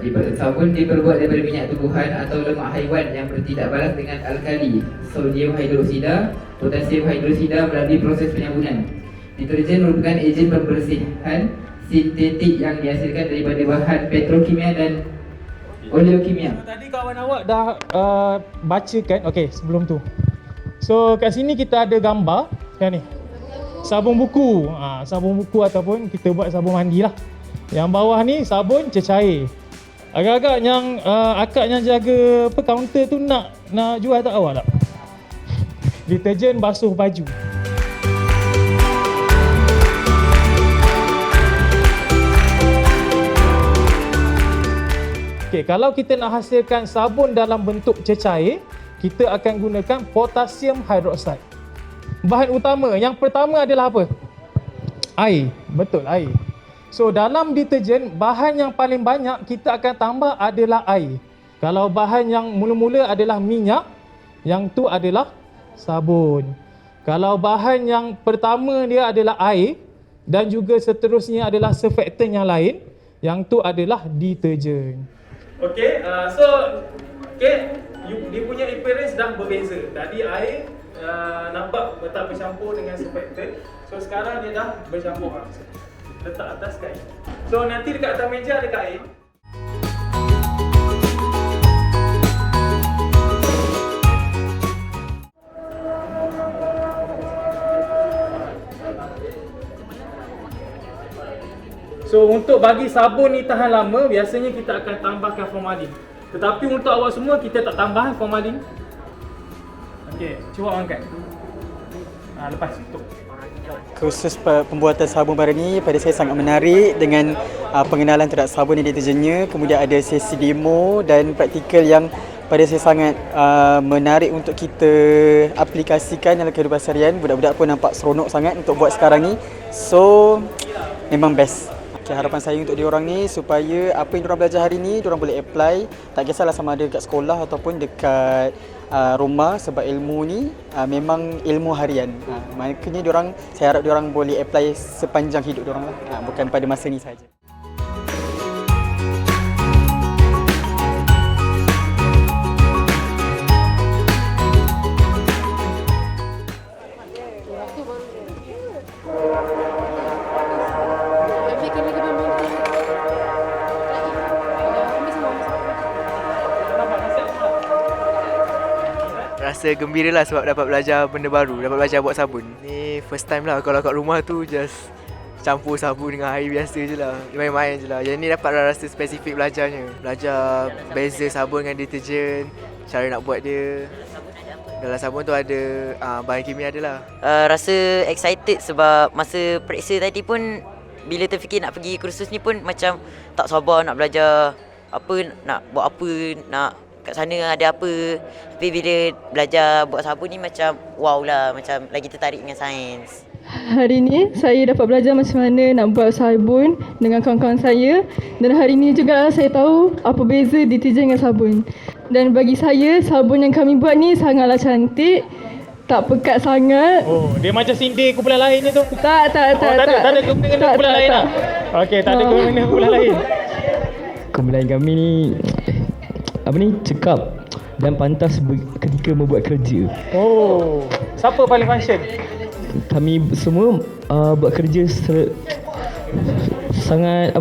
Sabun diperbuat daripada minyak tumbuhan atau lemak haiwan yang bertindak balas dengan alkali, sodium hidroksida, potasium hidroksida melalui proses penyambunan. Deterjen merupakan ejen pembersihan sintetik yang dihasilkan daripada bahan petrokimia dan oleokimia. Tadi kawan awak dah baca kan? Okey, sebelum tu. So kat sini kita ada gambar kan ni. Sabun buku. Sabun buku ataupun kita buat sabun mandi lah. Yang bawah ni sabun cecair. Agak-agak yang akak yang jaga kaunter tu nak jual tak awak tak? Deterjen basuh baju. Okey, kalau kita nak hasilkan sabun dalam bentuk cecair, kita akan gunakan potasium hidroksida. Bahan utama yang pertama adalah apa? Air. Betul, air. So dalam deterjen, bahan yang paling banyak kita akan tambah adalah air. Kalau bahan yang mula-mula adalah minyak, yang tu adalah sabun. Kalau bahan yang pertama dia adalah air dan juga seterusnya adalah surfactant yang lain, yang tu adalah deterjen. Okey, dia punya appearance dah berbeza. Tadi air nampak tak bercampur dengan surfactant. So sekarang dia dah bercampur langsung. Letak atas kain. So nanti dekat atas meja ada kain. So untuk bagi sabun ni tahan lama, biasanya kita akan tambahkan formalin. Tetapi untuk awak semua, kita tak tambahkan formalin. Okey, cuba angkat. Lepas tutup. Khusus pembuatan sabun baru ni pada saya sangat menarik dengan pengenalan terhadap sabun dan deterjennya. Kemudian ada sesi demo dan praktikal yang pada saya sangat menarik untuk kita aplikasikan dalam kehidupan seharian. Budak-budak pun nampak seronok sangat untuk buat sekarang ni. So memang best. Okay, harapan saya untuk diorang ni supaya apa yang diorang belajar hari ni diorang boleh apply, tak kisahlah sama ada dekat sekolah ataupun dekat rumah, sebab ilmu ni memang ilmu harian. Maknanya diorang, saya harap diorang boleh apply sepanjang hidup diorang lah, bukan pada masa ni saja. Rasa gembira lah sebab dapat belajar benda baru, dapat belajar buat sabun. Ni first time lah, kalau kat rumah tu just campur sabun dengan air biasa je lah, main-main je lah. Yang ni dapat rasa spesifik belajarnya. Belajar beza sabun dengan deterjen, cara nak buat dia. Dalam sabun tu ada bahan kimia ada lah. Rasa excited sebab masa periksa tadi pun bila terfikir nak pergi kursus ni pun macam tak sabar nak belajar apa, nak buat apa, nak kat sana ada apa. Tapi bila belajar buat sabun ni macam wow lah, macam lagi tertarik dengan sains. Hari ni saya dapat belajar macam mana nak buat sabun dengan kawan-kawan saya. Dan hari ni juga saya tahu apa beza deterjen dengan sabun. Dan bagi saya, sabun yang kami buat ni sangatlah cantik, tak pekat sangat. Oh, dia macam sindir kumpulan lain je tu. Tak ada kumpulan dengan kumpulan lain tak? Okey, tak ada kumpulan dengan kumpulan lain. Kumpulan kami ni cekap dan pantas ketika membuat kerja. Oh, siapa paling function? Kami semua buat kerja sangat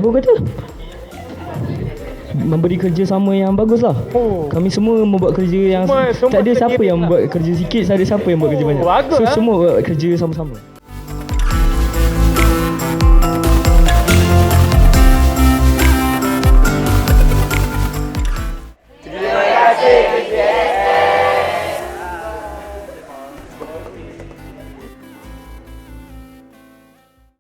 memberi kerja sama yang bagus lah. Oh. Kami semua membuat kerja yang semua tak ada siapa yang buat kerja sikit, tak ada siapa yang buat kerja banyak. So semua buat kerja sama-sama.